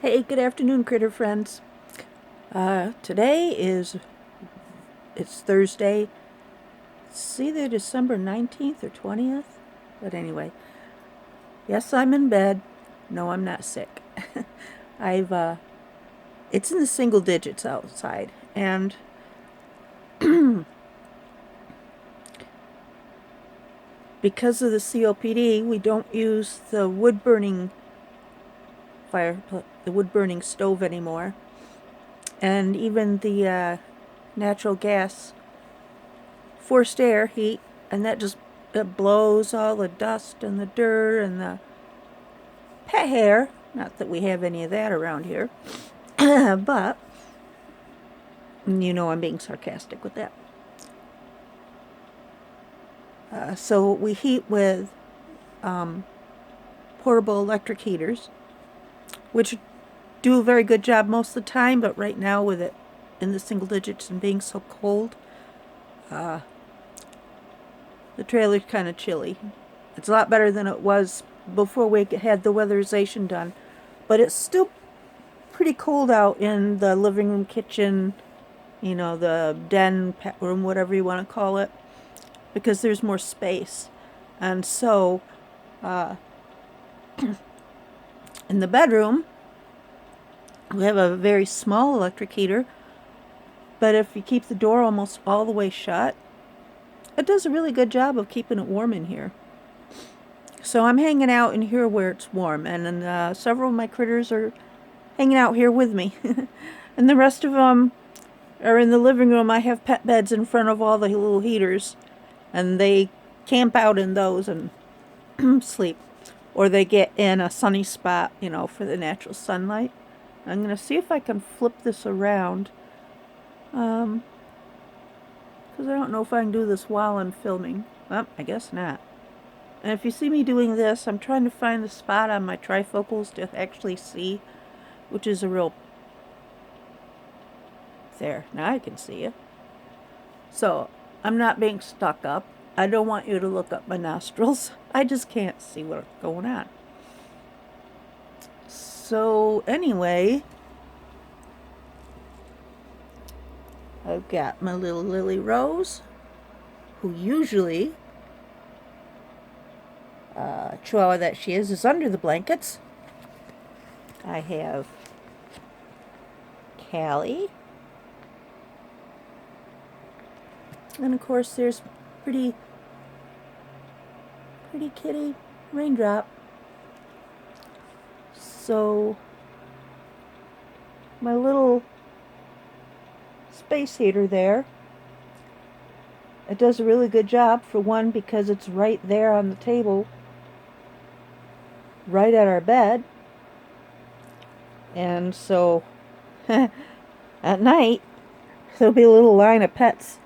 Hey, good afternoon, critter friends. It's Thursday. It's either December 19th or 20th. But anyway, yes, I'm in bed. No, I'm not sick. I've, it's in the single digits outside. And because of the COPD, we don't use the the wood burning stove anymore. And even the natural gas forced air heat, and it blows all the dust and the dirt and the pet hair. Not that we have any of that around here, but I'm being sarcastic with that. So we heat with portable electric heaters, which do a very good job most of the time, but right now with it in the single digits and being so cold, the trailer's kind of chilly. It's a lot better than it was before we had the weatherization done, but it's still pretty cold out in the living room, kitchen, the den, pet room, whatever you want to call it, because there's more space. And so, in the bedroom, we have a very small electric heater, but if you keep the door almost all the way shut, it does a really good job of keeping it warm in here. So I'm hanging out in here where it's warm, and several of my critters are hanging out here with me. And the rest of them are in the living room. I have pet beds in front of all the little heaters, and they camp out in those and sleep. Or they get in a sunny spot, for the natural sunlight. I'm going to see if I can flip this around, because I don't know if I can do this while I'm filming. Well, I guess not. And if you see me doing this, I'm trying to find the spot on my trifocals to actually see, which is a real... There, now I can see you. So, I'm not being stuck up. I don't want you to look up my nostrils. I just can't see what's going on. So, anyway, I've got my little Lily Rose, who usually, Chihuahua that she is under the blankets. I have Callie. And of course, there's pretty kitty Raindrop. So, my little space heater there, it does a really good job, for one, because it's right there on the table, right at our bed. And so, at night, there'll be a little line of pets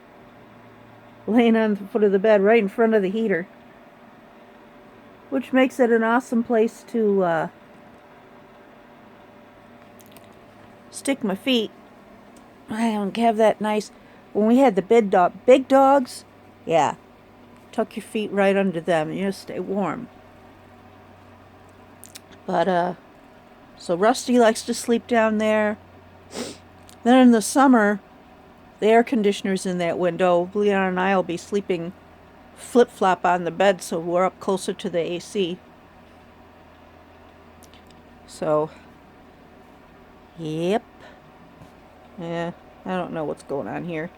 laying on the foot of the bed right in front of the heater, which makes it an awesome place to stick my feet. I don't have that nice... When we had the big dogs, yeah, tuck your feet right under them and you'll stay warm. But, so Rusty likes to sleep down there. Then in the summer, the air conditioner's in that window. Leon and I will be sleeping flip-flop on the bed, so we're up closer to the AC. So, yep. Yeah, I don't know what's going on here.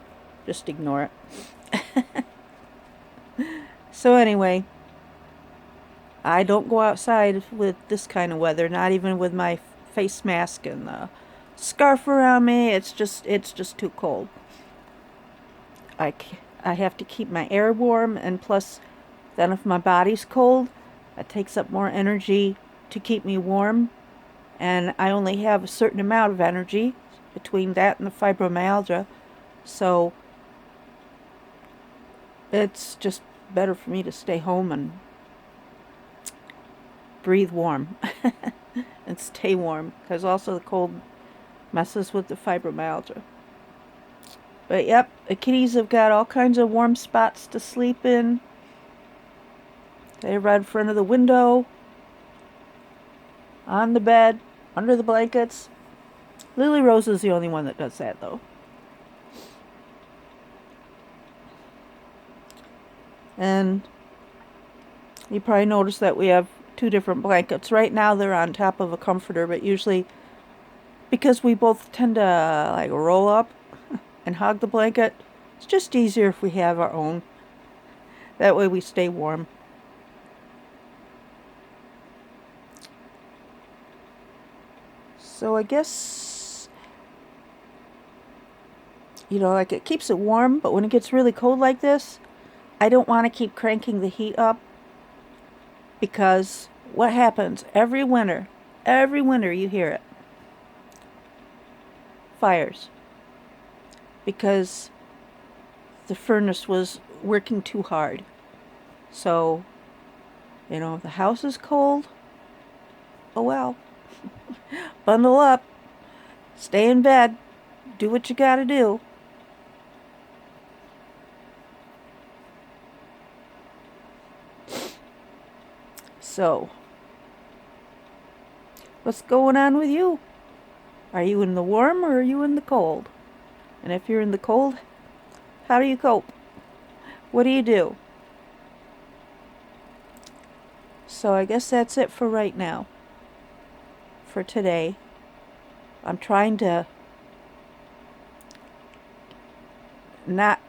Just ignore it. So anyway, I don't go outside with this kind of weather, not even with my face mask and the scarf around me. It's just too cold. I have to keep my air warm, and plus, then if my body's cold, it takes up more energy to keep me warm, and I only have a certain amount of energy between that and the fibromyalgia, so it's just better for me to stay home and breathe warm and stay warm, because also the cold messes with the fibromyalgia. But yep, the kitties have got all kinds of warm spots to sleep in. They're right in front of the window, on the bed, under the blankets. Lily Rose is the only one that does that, though. And you probably noticed that we have 2 different blankets. Right now they're on top of a comforter, but usually, because we both tend to like roll up and hug the blanket, it's just easier if we have our own. That way we stay warm. So I guess, like it keeps it warm, but when it gets really cold like this, I don't want to keep cranking the heat up, because what happens every winter you hear it. Fires. Because the furnace was working too hard. So, if the house is cold, oh well. Bundle up. Stay in bed. Do what you gotta do. So, what's going on with you? Are you in the warm or are you in the cold? And if you're in the cold, how do you cope? What do you do? So I guess that's it for right now. For today. I'm trying to not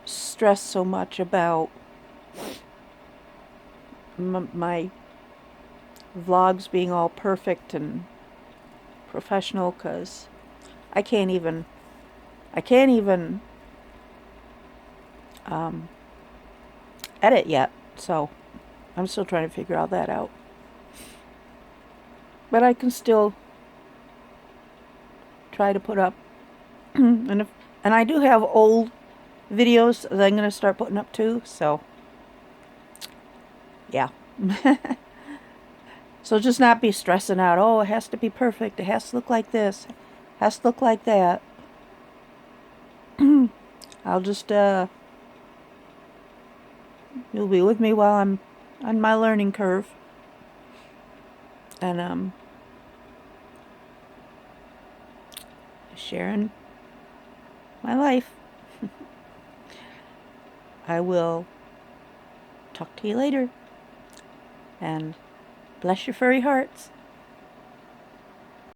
stress so much about my vlogs being all perfect and professional, because I can't even edit yet, so I'm still trying to figure all that out. But I can still try to put up and I do have old videos that I'm going to start putting up too, so yeah. So just not be stressing out, oh, it has to be perfect, it has to look like this, it has to look like that. I'll just you'll be with me while I'm on my learning curve, and sharing my life. I will talk to you later, and bless your furry hearts.